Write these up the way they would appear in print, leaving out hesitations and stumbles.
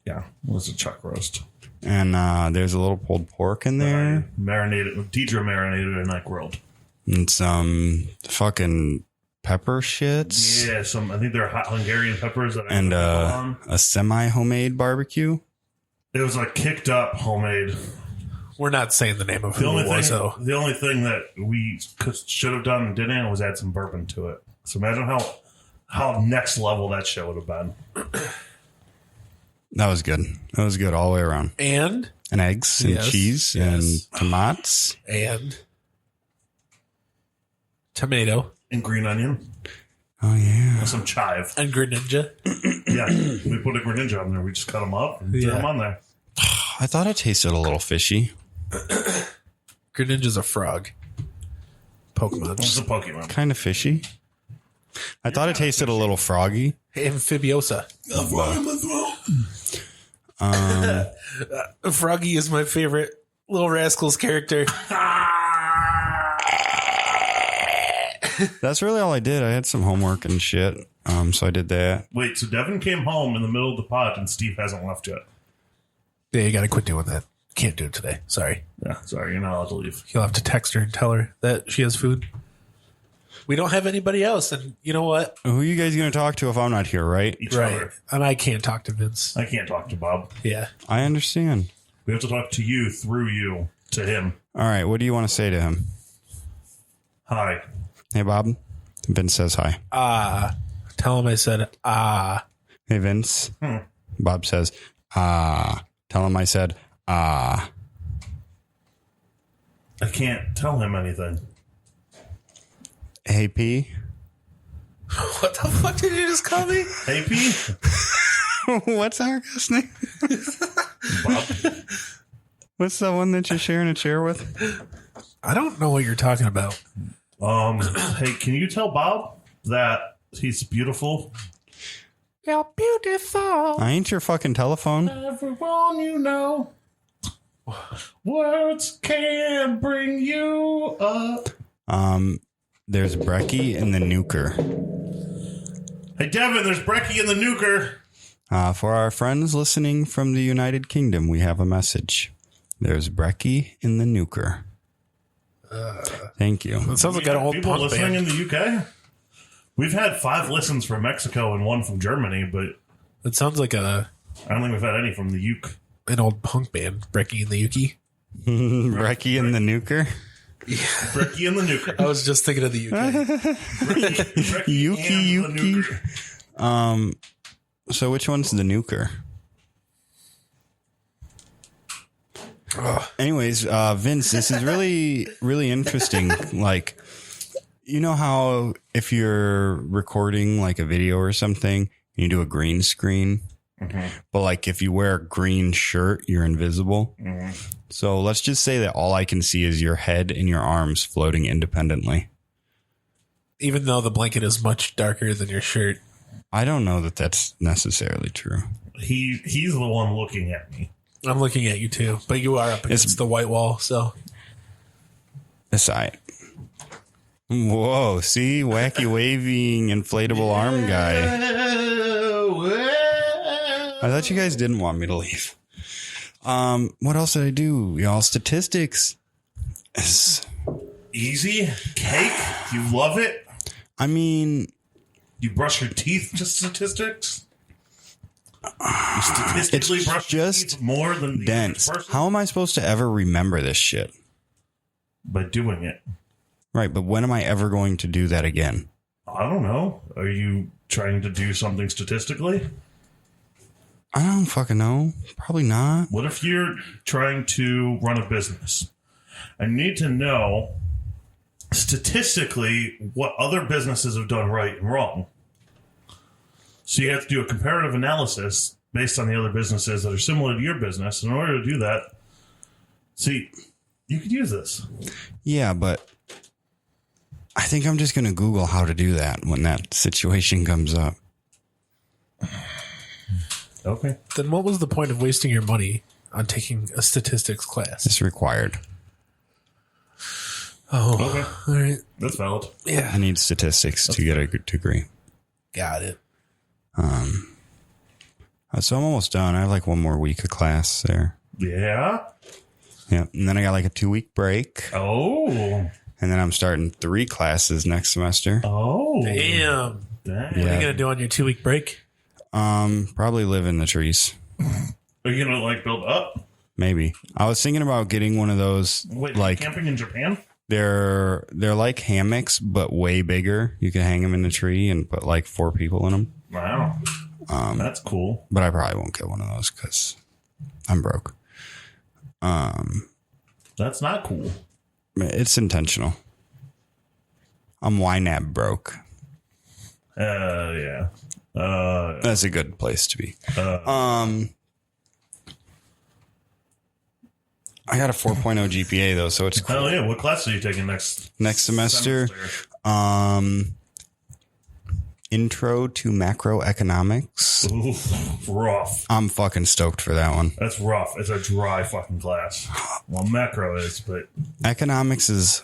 Yeah, it was a chuck roast. And there's a little pulled pork in there. Deidre marinated and I grilled. And some fucking pepper shits. Yeah, I think they're hot Hungarian peppers. And a semi-homemade barbecue. It was like kicked up homemade. We're not saying the name of who it was, though. The only thing that we should have done and didn't was add some bourbon to it. So imagine how next level that show would have been. That was good. That was good all the way around. And eggs and cheese and tomatoes. And tomato. And green onion. Oh, yeah. And some chive. And Greninja. Yeah. We put a Greninja on there. We just cut them up and threw them on there. I thought it tasted a little fishy. Greninja's a frog. Pokemon. It's a Pokemon. Kind of fishy. I thought it tasted a little froggy. Amphibiosa. Froggy is my favorite Little Rascals character. That's really all I did. I had some homework and shit. So I did that. Wait, so Devin came home in the middle of the pod and Steve hasn't left yet. Yeah, you got to quit doing that. Can't do it today. Sorry. Yeah, sorry. You're not allowed to leave. You'll have to text her and tell her that she has food. We don't have anybody else. And you know what? Who are you guys going to talk to if I'm not here, right? Each other. And I can't talk to Vince. I can't talk to Bob. Yeah. I understand. We have to talk to you through you to him. All right. What do you want to say to him? Hi. Hey, Bob. Vince says hi. Tell him I said, Hey, Vince. Bob says, Tell him I said, I can't tell him anything. Hey, P. What the fuck did you just call me? Hey, P. What's our guy's name? Bob. What's the one that you're sharing a chair with? I don't know what you're talking about. Hey, can you tell Bob that he's beautiful? You're beautiful. I ain't your fucking telephone. Everyone you know. Words can bring you up. There's Brecky in the nuker. Hey, Devin, there's Brecky in the nuker. For our friends listening from the United Kingdom, we have a message. There's Brecky in the nuker. Thank you. It sounds like an old people punk listening band. in the UK. We've had 5 listens from Mexico and 1 from Germany, but It sounds like I don't think we've had any from the UK. an old punk band, Brecky and the Yuki. Brecky in the nuker. Brecky in the nuker. I was just thinking of the UK. Brecky Yuki. and the nuker. So which one's the nuker? Anyways, Vince, this is really, really interesting. Like, you know how if you're recording like a video or something, you do a green screen, but like if you wear a green shirt, you're invisible. So let's just say that all I can see is your head and your arms floating independently. Even though the blanket is much darker than your shirt. I don't know that that's necessarily true. He's the one looking at me. I'm looking at you too, but you are up against the white wall, so. Aside. Whoa, see? Wacky waving inflatable arm guy. I thought you guys didn't want me to leave. What else did I do? Y'all, statistics. Easy. Cake. You love it. I mean, You brush your teeth to statistics. You statistically brush your teeth more than the dense. average person. How am I supposed to ever remember this shit? By doing it. Right, but when am I ever going to do that again? I don't know. Are you trying to do something statistically? I don't fucking know. Probably not. What if you're trying to run a business and need to know statistically what other businesses have done right and wrong? So you have to do a comparative analysis based on the other businesses that are similar to your business. In order to do that, see, you could use this. Yeah, but I think I'm just going to Google how to do that when that situation comes up. Okay. Then what was the point of wasting your money on taking a statistics class? It's required. Oh, Okay. all right. That's valid. Yeah, I need statistics to get a good degree. got it. So I'm almost done. I have like one more week of class there. Yeah. Yeah. And then I got like a 2-week break. Oh. And then I'm starting 3 classes next semester. Oh. Damn. Dang. What are you going to do on your 2-week break? Probably live in the trees. Are you going to like build up? Maybe. I was thinking about getting one of those. Wait, like camping in Japan? they're like hammocks, but way bigger. You can hang them in the tree and put like 4 people in them. Wow. That's cool. But I probably won't get one of those because I'm broke. That's not cool. It's intentional. I'm YNAB broke. Yeah. That's a good place to be. I got a 4.0 GPA though, so it's cool. Hell yeah. What class are you taking next semester? Intro to macroeconomics. Ooh, rough. I'm fucking stoked for that one. That's rough. It's a dry fucking class. Well, macro is, but Economics is,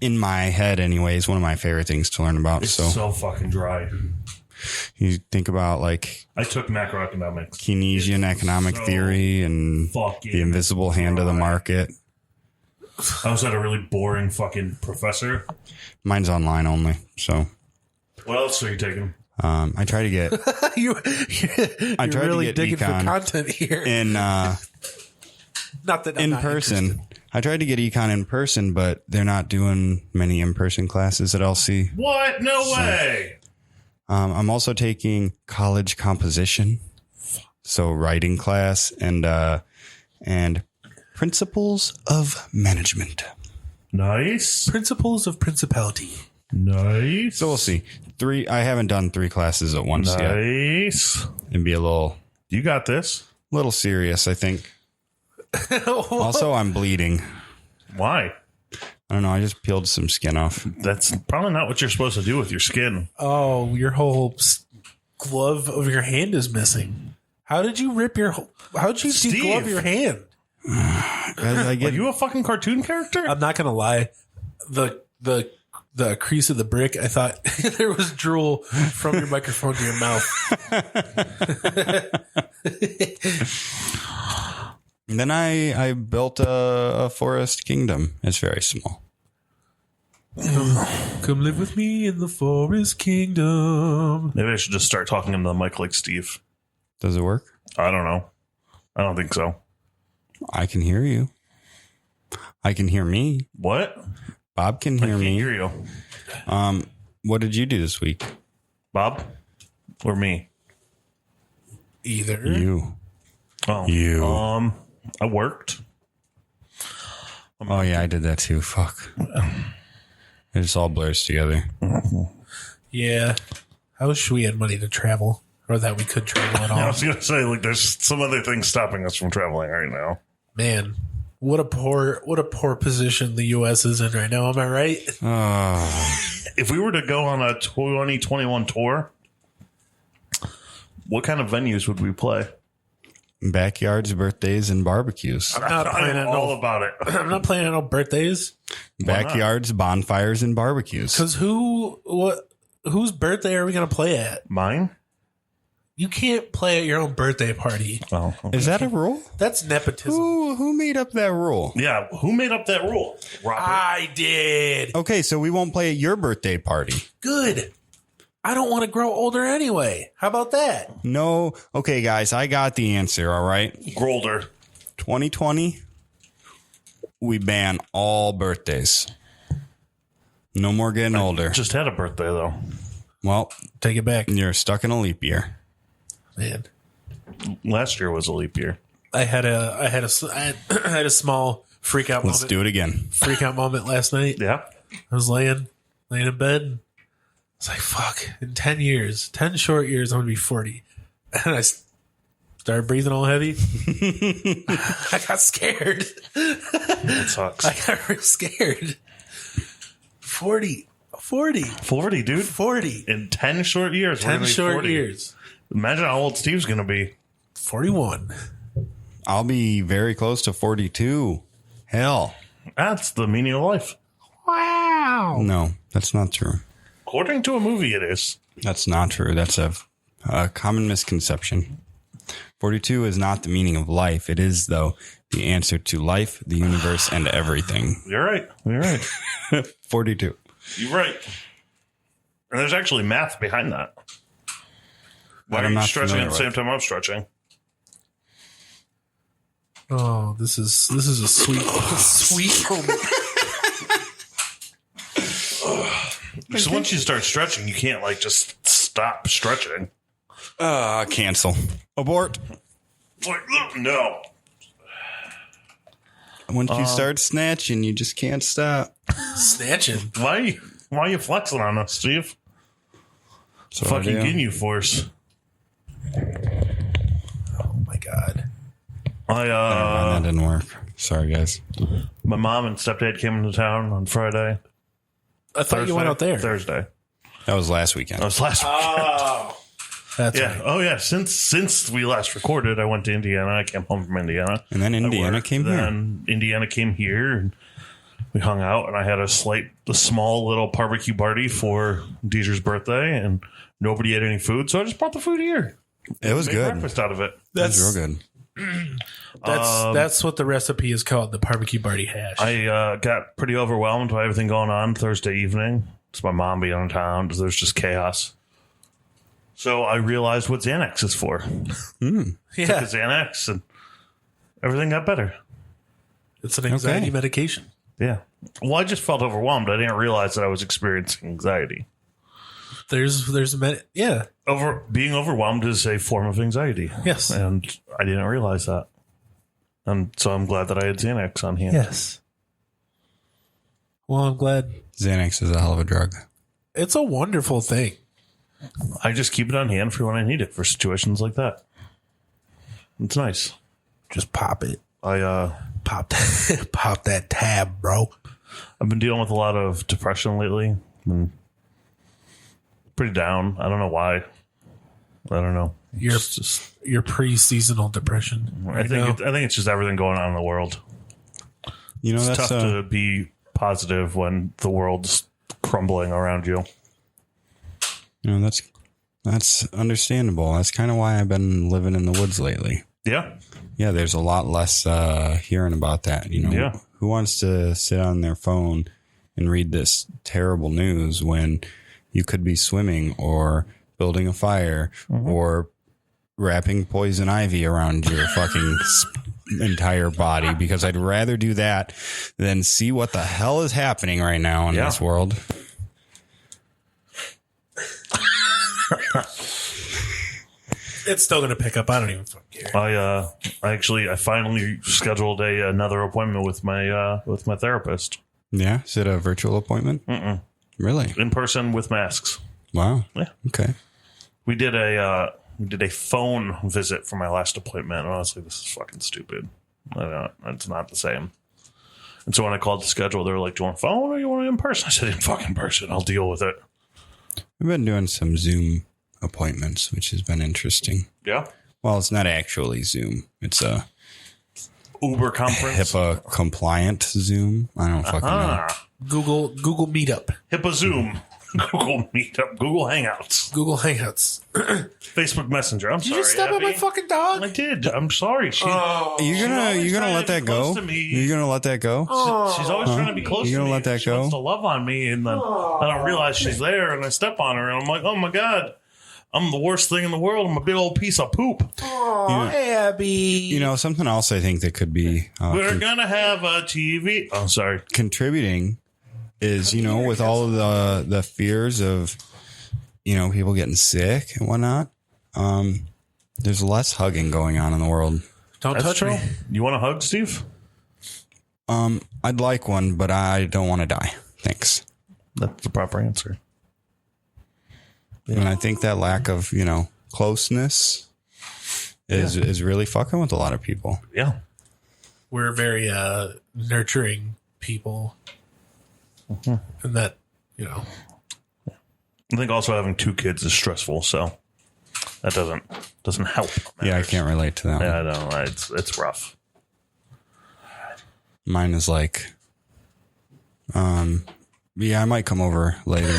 in my head anyways, one of my favorite things to learn about. it's So so fucking dry. you think about like I took macroeconomics. Keynesian economic so theory and fucking the invisible hand of the market. I was at a really boring fucking professor. Mine's online only, so What else are you taking? I try to get You're tried to really get digging for econ content here. in Not that I'm in not person. interested. I tried to get econ in person, but they're not doing many in-person classes at LC. What? No way. I'm also taking college composition, so writing class and principles of management. Nice. Principles of principality. Nice. So we'll see. I haven't done 3 classes at once yet. Nice. It'd be a little You got this. serious, I think. Also, I'm bleeding. Why? I don't know. I just peeled some skin off. That's probably not what you're supposed to do with your skin. Oh, your whole glove of your hand is missing. How did you rip your? How did you Steve. deglove your hand? I Are get you a fucking cartoon character? I'm not gonna lie. The crease of the brick, I thought there was drool from your microphone to your mouth. And then I built a forest kingdom. It's very small. Come live with me in the forest kingdom. Maybe I should just start talking into the mic like Steve. Does it work? I don't know. I don't think so. I can hear you. I can hear me. What? Bob can I hear can't me. hear you. What did you do this week? Bob? Or me? Either. You. Oh. You. I worked. Oh, yeah, I did that too. Fuck. It just all blurs together. Yeah. I wish we had money to travel, or that we could travel at I all. was going to say, like, there's some other things stopping us from traveling right now. Man, what a poor position the U.S. is in right now. Am I right? If we were to go on a 2021 tour, what kind of venues would we play? Backyards, birthdays, and barbecues. I'm not planning I'm on all no, about it. I'm not planning on no birthdays. Backyards, bonfires, and barbecues. Because whose birthday are we going to play at? Mine? You can't play at your own birthday party. Oh, okay. Is that a rule? That's nepotism. Who made up that rule? Yeah, who made up that rule? Robert. I did. Okay, so we won't play at your birthday party. Good. I don't want to grow older anyway. How about that? No. Okay, guys, I got the answer, all right? Grolder. 2020, we ban all birthdays. No more getting older. Just had a birthday, though. Well, Take it back, you're stuck in a leap year. man. Last year was a leap year. I had a small freak out Let's moment. do it again. Freak out moment last night. Yeah. I was laying in bed. And I was like, "Fuck!" In 10 years, 10 short years, I'm gonna be 40. And I started breathing all heavy. I got scared. That sucks. I got real scared. 40, 40, dude. 40. In 10 short years. we're 10 gonna be short 40. years. Imagine how old Steve's going to be. 41. I'll be very close to 42. Hell. That's the meaning of life. Wow. No, that's not true. According to a movie, it is. That's not true. That's a common misconception. 42 is not the meaning of life. It is, though, the answer to life, the universe, and everything. You're right. 42. You're right. And there's actually math behind that. Why are you stretching at the same time I'm stretching? Oh, this is a sweet moment. Because once you start stretching, you can't like just stop stretching. Cancel. Abort. Like, no. Once you start snatching, you just can't stop. Snatching. Why are you flexing on us, Steve? So Fucking Ginyu Force. Oh my god. That didn't work. Sorry, guys. My mom and stepdad came into town on Friday. I thought you went out there. Thursday. That was last weekend. That was last weekend. Oh. That's Yeah. right. Oh, yeah. Since we last recorded, I went to Indiana. I came home from Indiana. And then Indiana came here. Then Indiana came here, and we hung out, and I had a small little barbecue party for Deidre's birthday, and nobody ate any food, so I just brought the food here. It was Made good. breakfast out of it. That's real good. That's what the recipe is called, the barbecue Barty hash. I got pretty overwhelmed by everything going on Thursday evening. It's my mom being in town. There's just chaos. So I realized what Xanax is for. Took a Xanax, and everything got better. It's an anxiety medication. Yeah. Well, I just felt overwhelmed. I didn't realize that I was experiencing anxiety. There's Being overwhelmed is a form of anxiety. Yes. And I didn't realize that. And so I'm glad that I had Xanax on hand. Yes. Well, I'm glad. Xanax is a hell of a drug. It's a wonderful thing. I just keep it on hand for when I need it for situations like that. It's nice. Just pop it. I Pop that tab, bro. I've been dealing with a lot of depression lately. Been pretty down. I don't know why. I don't know. Your pre-seasonal depression. I think it's just everything going on in the world. You know, It's that's tough to be positive when the world's crumbling around you. you know, that's understandable. That's kind of why I've been living in the woods lately. Yeah. Yeah, there's a lot less hearing about that. You know, Yeah. Who wants to sit on their phone and read this terrible news when you could be swimming or building a fire or wrapping poison ivy around your fucking entire body? Because I'd rather do that than see what the hell is happening right now in this world. It's still going to pick up. I don't even fucking care. I finally scheduled another appointment with my therapist. Yeah, is it a virtual appointment? Really? In person with masks. Wow. Yeah. Okay. We did a phone visit for my last appointment, and honestly, this is fucking stupid. It's not the same. And so when I called to schedule, they were like, "Do you want a phone or you want it in person?" I said, "In fucking person. I'll deal with it." We've been doing some Zoom appointments, which has been interesting. Yeah. Well, it's not actually Zoom. It's a Uber conference. HIPAA compliant Zoom. I don't fucking know. Google Meetup. HIPAA Zoom. Google Meetup. Google Hangouts. Google Hangouts. Facebook Messenger. I'm Did sorry. you step on Abby. my fucking dog? I did. I'm sorry. You're gonna let that go? You're gonna let that go? She's always trying to be close to me. You're gonna let that She go? wants to love on me, and then I don't realize she's there, and I step on her, and I'm like, oh my God, I'm the worst thing in the world. I'm a big old piece of poop. Oh, Abby. You know, something else I think that could be We're gonna have a TV. Oh, sorry. contributing is, you know, with all of the fears of, you know, people getting sick and whatnot, there's less hugging going on in the world. Don't That's touch true. me. You want a hug, Steve? I'd like one, but I don't want to die. Thanks. That's the proper answer. And I think that lack of, you know, closeness is really fucking with a lot of people. Yeah. We're very nurturing people. And that, you know. I think also having two kids is stressful, so that doesn't help. Yeah, I can't relate to that. Yeah, I know. It's rough. Mine is like, yeah, I might come over later.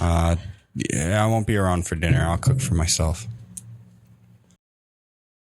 Yeah, I won't be around for dinner. I'll cook for myself.